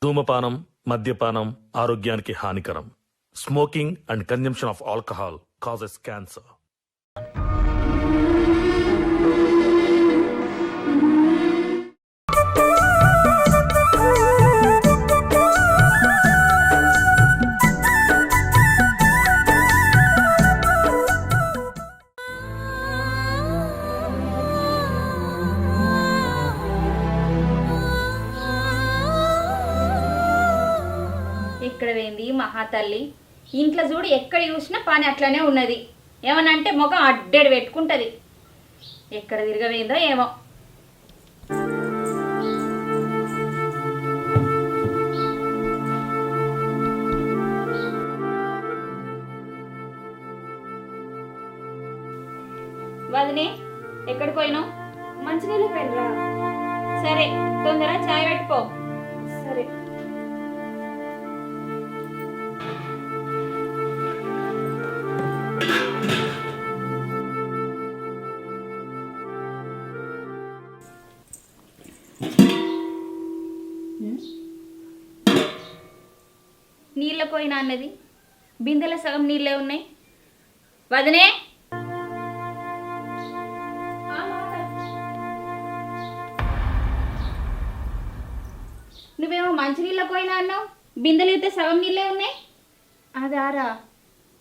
ధూమపానం, మద్యపానం ఆరోగ్యానికి హానికరం. Smoking and consumption of alcohol causes cancer. ఇక్కడ వేంది మహాతల్లి, ఇంట్లో చూడు ఎక్కడ చూసినా పని అట్లనే ఉన్నది. ఏమనంటే ముఖం అడ్డెడు పెట్టుకుంటుంది. ఎక్కడ తిరగవేందో ఏమో. వదినే ఎక్కడికి పోయినావు? మంచినీళ్ళకి వెళ్ళరా. సరే తొందర చాయ్ పెట్టుకో. సరే. నీళ్ళ పోయినా అన్నది, బిందెల సగం నీళ్ళే ఉన్నాయి. వదినే నువ్వేమో మంచినీళ్ళ పోయినా అన్నావు, బిందెలు అయితే సగం నీళ్ళే ఉన్నాయి. అదారా,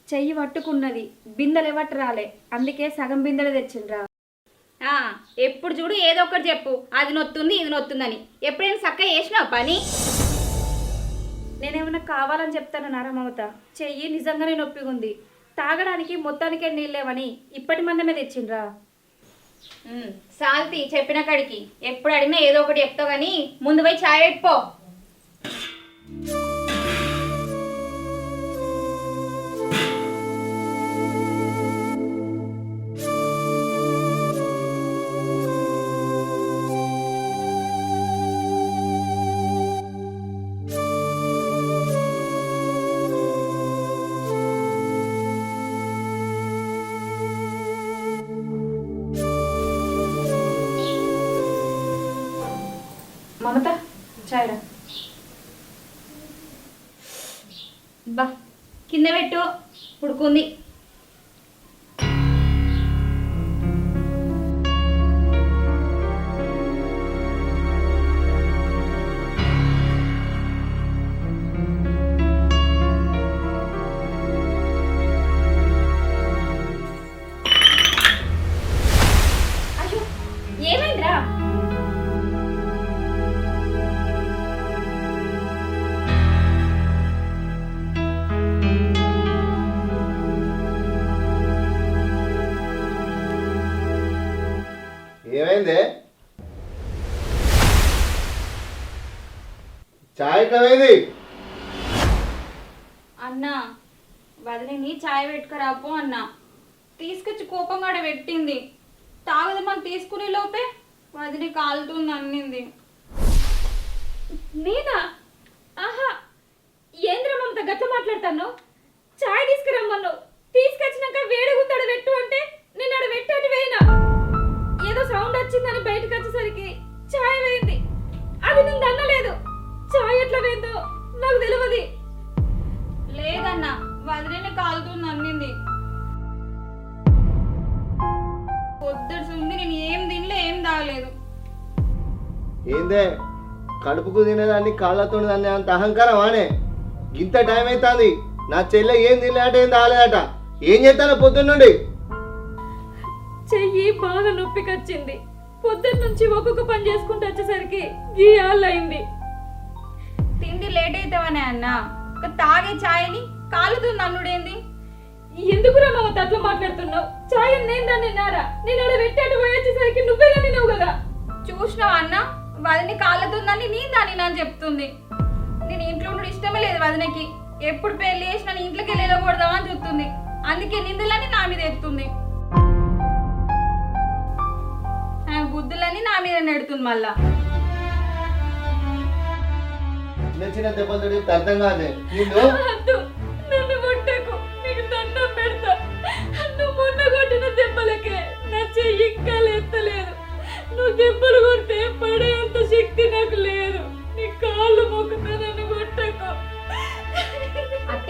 చెయ్యి పట్టుకున్నది, బిందెలు ఎవట్టు రాలే, అందుకే సగం బిందెలు తెచ్చిండ్రా. ఎప్పుడు చూడు ఏదో ఒకటి చెప్పు, అది నొత్తుంది ఇది నొత్తుందని. ఎప్పుడైనా చక్కగా చేసినావు పని? నేనేమన్నా కావాలని చెప్తాను నారా మమత, చెయ్యి నిజంగానే నొప్పిగా ఉంది, తాగడానికి మొత్తానికే నీళ్ళేవని ఇప్పటి మందమే తెచ్చిండ్రా. సాల్తి చెప్పిన కాడికి ఎప్పుడు అడిగినా ఏదో ఒకటి చెప్తావు కానీ ముందు పోయి చాయ్ పెట్టుకో. మమత చాయ్రా. బా కింద పెట్టు, ఉడుకుంది. అయ్యో ఏమైందిరా? ఏమైంది? చాయ్ కమైంది? అన్నా వదిలిని చాయ్ పెట్టుకురాపో అన్నా. తీసుకొచ్చి కోపంగా పెట్టింది. తాగదమని తీసుకునే లోపే వదిలి కాలుతుంది అన్నింది. నేనా? ఆహా, ఏంద్రా మమత గట్ల మాట్లాడతాను? చాయ్ తీసుకురమ్మన్నావు, తీసుకొచ్చినాక వేడిగుంతాడు పెట్టు అంటే నేను ఆడ పెట్టాడు వేయినా. ఏదో సౌండ్ వచ్చిందని బయటకు వచ్చేసరికి చాయ్ వేయింది. అది నేను అనలేదు. చాయ్ ఎట్లా వేయిందో నాకు తెలియదు. లేదన్నా వదిలిని కాలుతుంది అన్నింది. పొద్దుడు ఉంది, నేను ఏం తినలే ఏం తాగలేదు. ఏందే కడుపుకు తినేదాన్ని కాళ్ళతో దాన్ని అంత అహంకారం ఆనే? ఇంత టైం అవుతుంది, నా చెల్లె ఏం తినలేట ఏం తాగలేదట. ఏం చేస్తానో పొద్దున్నుండి? చెయ్యి బాగా నొప్పికొచ్చింది. పొద్దున్న నుంచి ఒక్కొక్క పని చేసుకుంటూ వచ్చేసరికి ఈ అయింది. తిండి లేట్ అవుతావనే అన్న, తాగే ఛాయ్ని కాలుతుంది అన్నుడేంది? ఎందుకురా మమత అట్లా మాట్లాడుతున్నావు? ఛాయ్ నేను దాన్ని నారా, నేను ఆడ పెట్టాడు పోయి వచ్చేసరికి నువ్వే తిన్నావు కదా. చూసినావా అన్న, వదిని కాలుతుందని నీ దాన్ని నాకు చెప్తుంది. నేను ఇంట్లో ఉండడం ఇష్టమే లేదు వదినకి. ఎప్పుడు పెళ్లి చేసి నన్ను ఇంట్లోకి వెళ్ళకూడదామా అని చూస్తుంది. అందుకే నిందులని నా మీద ఎత్తుంది, బుద్ధులని నా మీద నెడుతుంది. మళ్ళా చిన్న చిన్న దెబ్బలు అర్థం కాదే నిన్ను. నన్ను కొట్టకు, నీకు దండం పెడతా. నువ్వు మొన్న కొట్టిన దెబ్బలకే నా చెయ్యి ఇంకా లేస్తలేదు. నువ్వు దెబ్బలు కొడితే పడేంత శక్తి నాకు లేదు. నీ కాళ్ళు మొక్కుతాను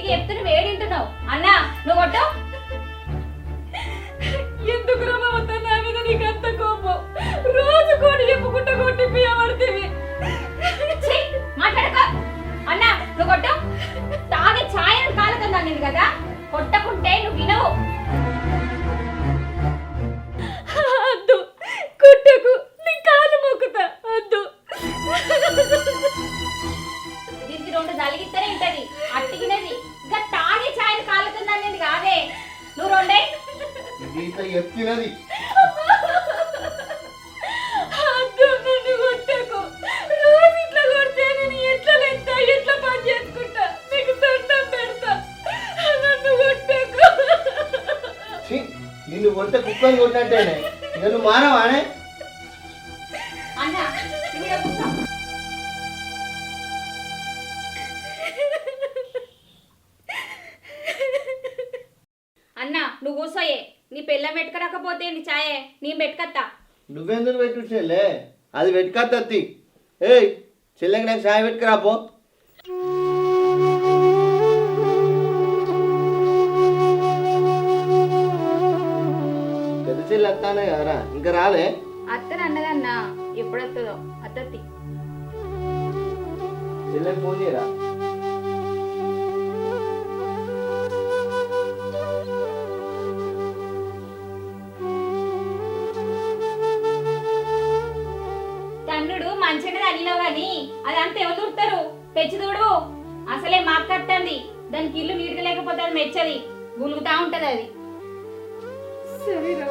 నీకు చెప్తున్న వేడింటున్నావు అన్నా నువ్వు కొట్టు. ఎందుకు రమ్మవుతా నా మీద నీకు అంత కోపం? రోజు కోడి చెప్పుకుంటా కొట్టి పియబడితేవి. ఛీ, మాట్లాడక. అన్నా నువ్వు కొట్టు. తాగే ఛాయ్ కాలుతుందా నేను కదా, కొట్టకుంటే నువ్వు వినవు. అద్దు కుట్టకు, నీ కాలు మొక్కుతా. అద్దు. దీనికి 2 జలిగిస్తేనే ఉంటది అట్టిగినది. ఇంకా తాగే ఛాయ్ కాలుతుందా అనేది కాదే. నువ్వు 2 దీంట్లో ఎత్తినది. అద్దు, నన్ను కొట్టకు. రోజు ఇట్లా కొడితే నేను ఎట్లా లేస్తా, ఎట్లా పని చేసుకుంటా? నీకు దండం పెడతా. నన్ను కొట్టకు. ఛీ, నిన్ను కొడితే కుక్కని కొట్టినట్టేనే. నన్ను మానవానే. అన్నా నువ్వు ఈడ కూర్చో. అన్నా నువ్వు కూర్చోయే. నీ పిల్ల పెట్టుకరాకపోతే నీ ఛాయే నీ పెట్టుకత్తా. నువ్వెందుకు పెట్టు చెల్లె? అది పెట్టుకత్తి. ఏయ్ చెల్లెకి నాకు సాయ పెట్టుకురాపో. పెద్ద చెల్లి వస్తానే కదరా, ఇంకా రాలే? అత్తను అన్నదన్నా ఎప్పుడు వస్తుందో అత్తత్తి. చెల్లెకి ఫోన్ చేయరా? తన్నుడు మంచిగా తల్లినావు గాని అదంతా ఎవరు చూడతారు? తెచ్చి చూడు. అసలే మాకు కట్టండి. దానికి ఇల్లు నీటిగా లేకపోతే అది మెచ్చది, గులుగుతా ఉంటది అది. సరేరా.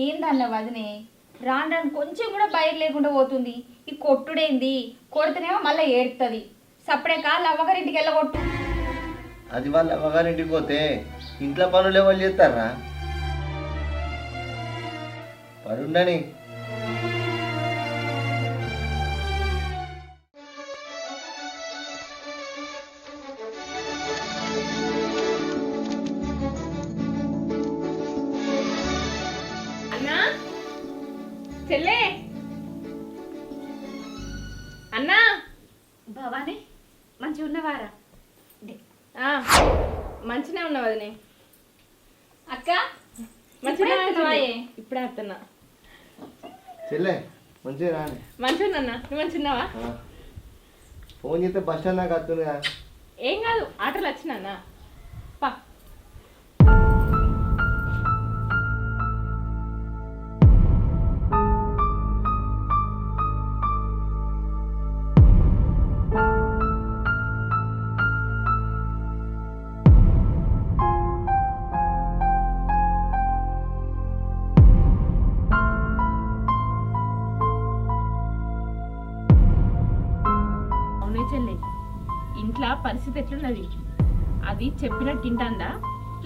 ఏందన్న వదినే, రాను రాను కొంచెం కూడా బయట లేకుండా పోతుంది. ఈ కొట్టుడేంది? కొడితేనేమో మళ్ళీ ఏడుతుంది. సప్పుడే కాళ్ళు అవ్వగారింటికి వెళ్ళగొట్టు. అది వాళ్ళ అమ్మగారింటికి పోతే ఇంట్లో పనులు ఎవరు చేస్తారా? పనుండని. అన్నా, చెల్లే, అన్నా. భవానీ మంచిగా ఉన్నవారా? మంచిగా ఉన్నావు వదినే. అక్క మంచిగా ఇప్పుడే వస్తున్నా. చెల్లె మంచిగా రాని. మంచిగా ఉన్నా. నువ్వు మంచిగా ఉన్నావా? ఫోన్ చేస్తే బస్ స్టాండ్ దాకా వస్తుంది కదా. ఏం కాదు, ఆటోలు వచ్చినా పా. చెల్లి, ఇంట్లో పరిస్థితి ఎట్లున్నది? అది చెప్పినట్టు తింటాందా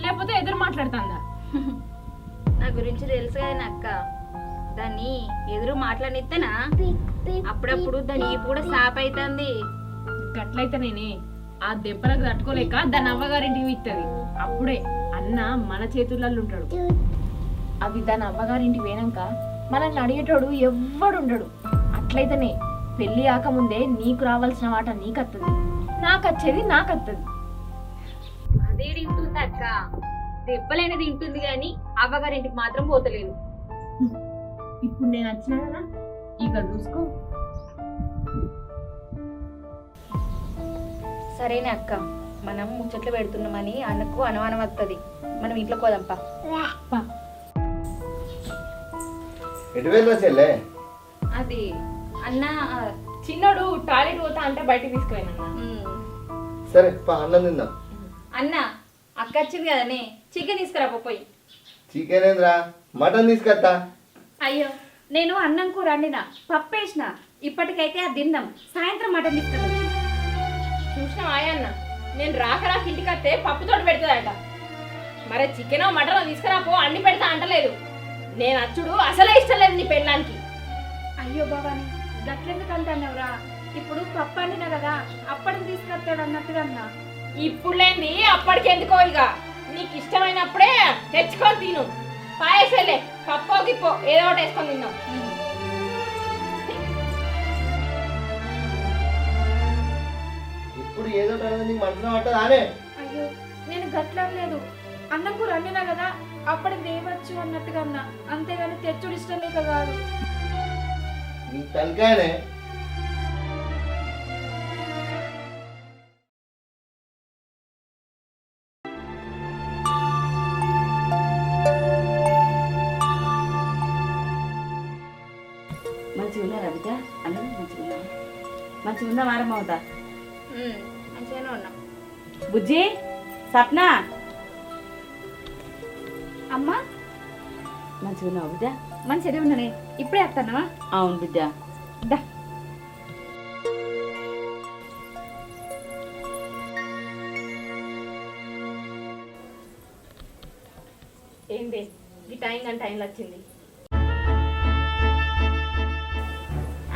లేకపోతే ఎదురు మాట్లాడుతుందా? నా గురించి తెలుసు కదా అక్క. దాన్ని ఎదురు మాట్లాడిస్తేనా అప్పుడప్పుడు దాని ఈపు కూడా సాప్ అవుతుంది. గట్లయితే నేనే ఆ దెబ్బలకు తట్టుకోలేక దాని అవ్వగారింటికి ఇస్తుంది. అప్పుడే అన్న మన చేతులలో ఉంటాడు. అవి దాని అవ్వగారింటికి పోయినాక మనల్ని అడిగేటోడు ఎవ్వడు ఉండడు. అట్లయితేనే పెళ్లి కాకముందే నీకు రావాల్సిన వాట నీకత్తది, నాకు వచ్చేది నాకత్తది. అదే తింటుంది అక్క. దెబ్బలైనది తింటుంది కానీ అవ్వగారింటికి మాత్రం పోతలేదు. ఇప్పుడు నేను వచ్చినా కదా, ఇక చూసుకో. సరేనే అక్క, మనం ముచ్చట్లు పెడుతున్నామని అన్నకు అనుమానం వస్తుంది. మనం ఇంట్లో పోదాంపా. ఎటు వెళ్ళరా చెల్లె? అది అన్న చిన్నోడు టాయిలెట్ పోతా అంటే బయటికి తీసుకుపోయినా. సరే పా అన్నం తిందాం. అన్న అక్క వచ్చింది కదనే, చికెన్ తీసుకురా పోయి. చికెన్ ఏంద్రా, మటన్ తీసుకొస్తా. అయ్యో నేను అన్నం కూర వండినా, పప్పు వేసిన, ఇప్పటికైతే అది తిన్నాం. సాయంత్రం మటన్ తీసుకురా. చూసినా ఆయన్న నేను రాక ఇంటికి వస్తే పప్పుతోటి పెడుతుందట. మరి చికెనో మటనో తీసుకురాపో అన్ని పెడతా అంటలేదు. నేను అచ్చుడు అసలే ఇష్టం లేదు నీ పెళ్ళానికి. అయ్యో బాబాని గట్లెందుకు అంటున్నావురా? ఇప్పుడు పప్పు వండినా కదా, అప్పటికి తీసుకొస్తాడు అన్నట్టుగా అన్నా. ఇప్పుడు లేని అప్పటికి ఎందుకో, ఇక నీకు ఇష్టమైనప్పుడే తెచ్చుకొని తిను. పాయసలే పప్పో గిప్పో ఏదో ఒకటి వేసుకొని తిన్నాం. ఇప్పుడు ఏదో నీకు మనసులో పట్టదా అనే? అయ్యో నేను గట్లలేదు, అన్నం కూర వండినా కదా అప్పటికి దేవచ్చు అన్నట్టుగా అన్నా. అంతేగాని తెచ్చుడు ఇష్టం లేక కాదు. నీ తలకాయనే. మంచిగా ఉన్నారా బిడ్డ? అన్నం మంచిగా ఉన్నా? మంచిగా ఉందా మారమ్మ అవుతా? మంచిగానే ఉన్నాం. బుజ్జి, సప్న, అమ్మా మంచిగా ఉన్నావు బిడ్డ? మంచిగా ఉన్నానే. ఇప్పుడే వస్తానవా? అవును బిడ్డ. దా ఏంటి ఈ టైం కానీ టైంలో వచ్చింది.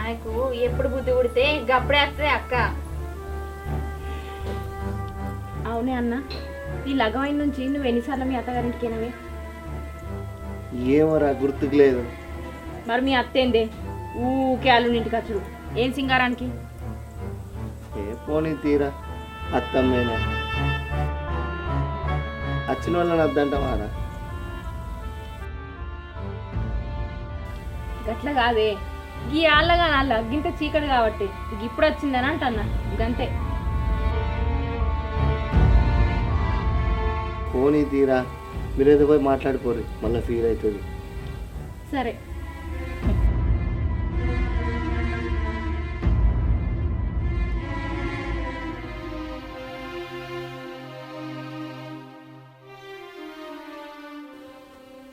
ఆయనకు ఎప్పుడు బుద్ధి పుడితే గప్పుడే వస్తుంది అక్క. అవునే అన్న, ఈ లగమైన నుంచి నువ్వు ఎన్నిసార్లు మీ అత్తగారింటికి వెళ్ళినవే? ఏమోరా గుర్తుకు లేదు. మరి మీ అత్త ఏందే ఊకే అల్లుని ఇంటికి వచ్చుడు? ఏం సింగారానికి? ఏ పోనీ తీరా అత్తమ్మేనా వచ్చిన వాళ్ళని వద్దంటావారా? గట్ల కాదే, ఈ ఆళ్ళగా నాళ్ళ గింత చీకటి కాబట్టి ఇప్పుడు వచ్చిందని అంటన్నా. గంతే. పోనీ తీరా, మీరేదో పోయి మాట్లాడుకోరు, మళ్ళీ ఫీల్ అవుతుంది. సరే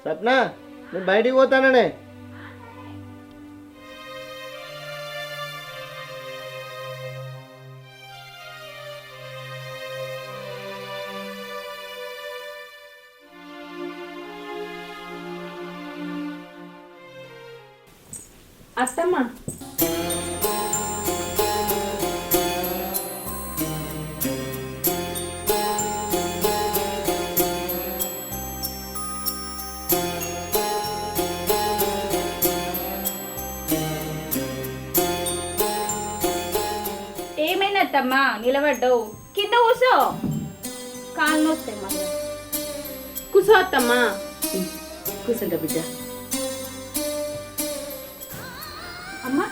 సప్న, నేను బయటికి పోతాననే. అత్తమ్మ, ఏమైనా అత్తమ్మా నిలబడ్డావు? కింద కూర్చో, కాళ్ళు నొస్తాయి మళ్ళీ. కూసో అత్తమ్మా. కూర్చుంటా బిడ్డ. అమ్మా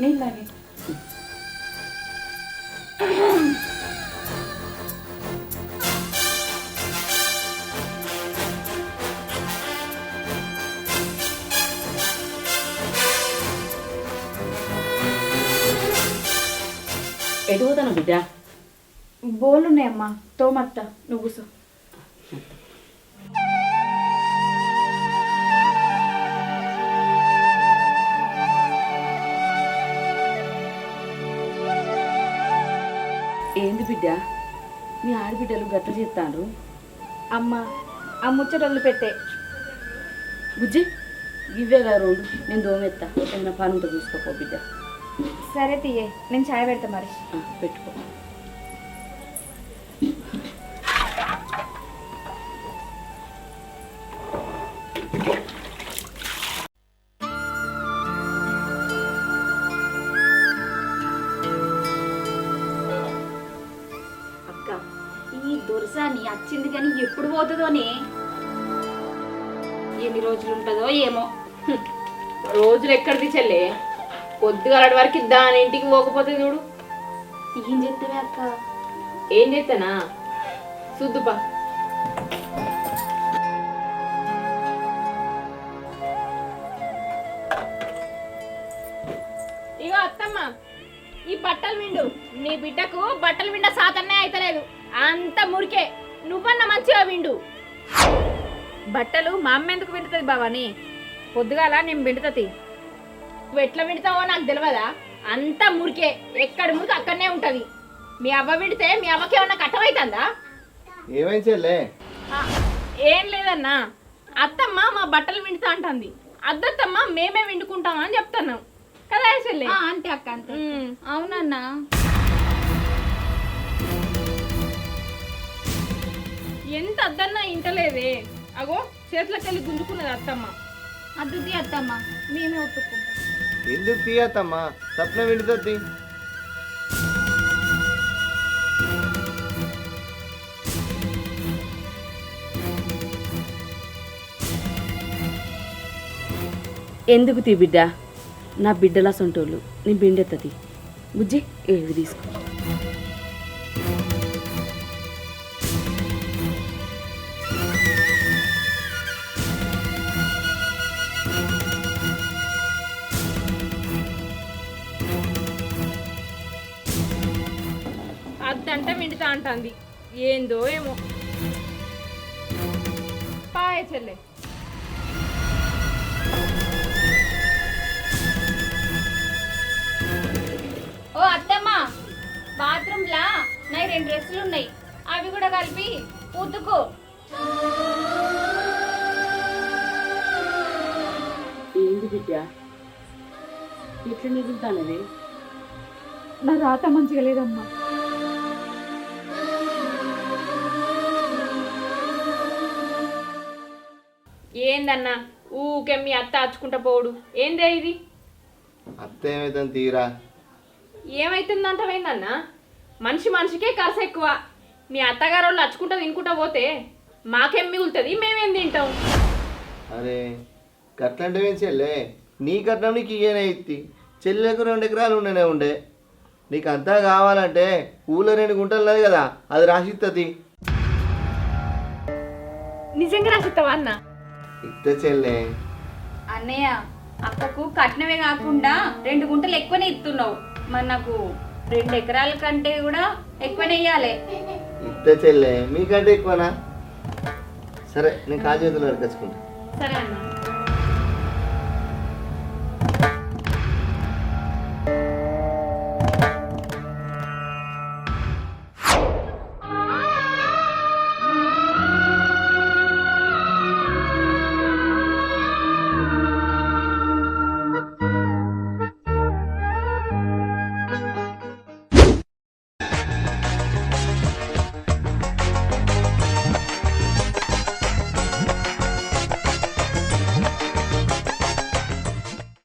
నీళ్ళని ఎటు పోతాను బిడ్డ? బోలున్నాయమ్మా, తోమత్త. నువ్వు కూసో. ఏంది బిడ్డ, మీ ఆడబిడ్డలు గట్ల చేస్తాను? అమ్మ ఆ ముచ్చటలు పెట్టే. బుజ్జి, ఇవే కదా రోడ్డు, నేను దోమెత్తా. ఏమైనా పని ఉంటే చూసుకోపో బిడ్డ. సరే తీయే, నేను చాయ్ పెడతా మరి. పెట్టుకో. అక్క ఈ దొరసాని వచ్చింది కానీ ఎప్పుడు పోతుందోనే, ఎన్ని రోజులు ఉంటుందో ఏమో. రోజులు ఎక్కడిది చెల్లే? పొద్దుగాలటి వరకు దాని ఇంటికి పోకపోతే చూడు. ఏం చెప్తావే అక్క? ఏం చేస్తానా చూద్దుపా. ఇగో అత్తమ్మ, ఈ బట్టలు విండు. నీ బిడ్డకు బట్టలు విండ సాతన్నే అయితలేదు, అంత మురికే. నువ్వన్న మంచిగా విండు. బట్టలు మా అమ్మ ఎందుకు విండుతుంది బావాని? పొద్దుగాల నేను విండుతుంది. నువ్వు ఎట్లా విండుతావో నాకు తెలియదా? అంత మురికే, ఎక్కడ మురికి అక్కడనే ఉంటది. మీ అవ్వ విండితే మీ అవ్వకి ఏమన్నా కట్టమవుతుందా? ఏమైంది చెల్లే? ఏం లేదన్నా, అత్తమ్మ మా బట్టలు విండుతా అంటుంది. అద్దత్తమ్మ మేమే విండుకుంటామా అని చెప్తున్నాం కదా చెల్లె? అంతే అక్క అంతే. అవునన్నా. ఎంత అద్దన్నా ఇంటలేదే. అగో చేతులకి వెళ్ళి గుంజుకున్నది అత్తమ్మ. అద్దుది అత్తమ్మ, మేమే ఒప్పుకుంటాం. ఎందుకు తీయత్తమ్మా, సప్న విండుతుంది. ఎందుకు తీ బిడ్డ, నా బిడ్డలా సొంటోళ్ళు, నీ బిండెత్తది. బుజ్జి ఏవి తీసుకో. అద్దంటే విండుతా అంటుంది. ఏందో ఏమో. పాయ చెల్లె. ఓ అత్తమ్మ, బాత్రూమ్లా నా 2 డ్రెస్సులు ఉన్నాయి, అవి కూడా కలిపి ఉతుకు. ఏంది బిడ్డ ఇట్లా నిగులుతానది? నా రాత మంచిగా లేదమ్మా. ఏందన్నా ఊకే మీ అత్త అచ్చుకుంటా పోవుడు? ఏందే ఇది? అత్త ఏమైతుంది తీరా? ఏమైతుందంటవేందన్నా? మనిషి మనిషికే ఖర్చు ఎక్కువ. మీ అత్తగారు వాళ్ళు అచ్చుకుంటా తినుకుంటా పోతే మాకేం మిగులుతుంది? మేమేం తింటాం? అరే గట్లంటే ఏం చెల్లే, నీ కట్నం నీకు ఇయ్యనే ఇత్తి. చెల్లెకు 2 ఎకరాలు ఉండనే ఉండే. నీకు అంతా కావాలంటే ఊళ్ళో 2 గుంటలు ఉన్నది కదా, అది రాసిస్తుంది. నిజంగా రాసిస్తావా అన్న? ఇత్త చెల్లె. అన్నయ్య, అక్కకు కట్నమే కాకుండా 2 గుంటలు ఎక్కువనే ఇస్తున్నావు. మరి నాకు 2 ఎకరాల కంటే కూడా ఎక్కువనే ఇయ్యాలి. ఇత్త చెల్లె, మీకంటే ఎక్కువనా? సరే నేను కాజు చేతులు అడగచ్చుకుంటా. సరే అన్న.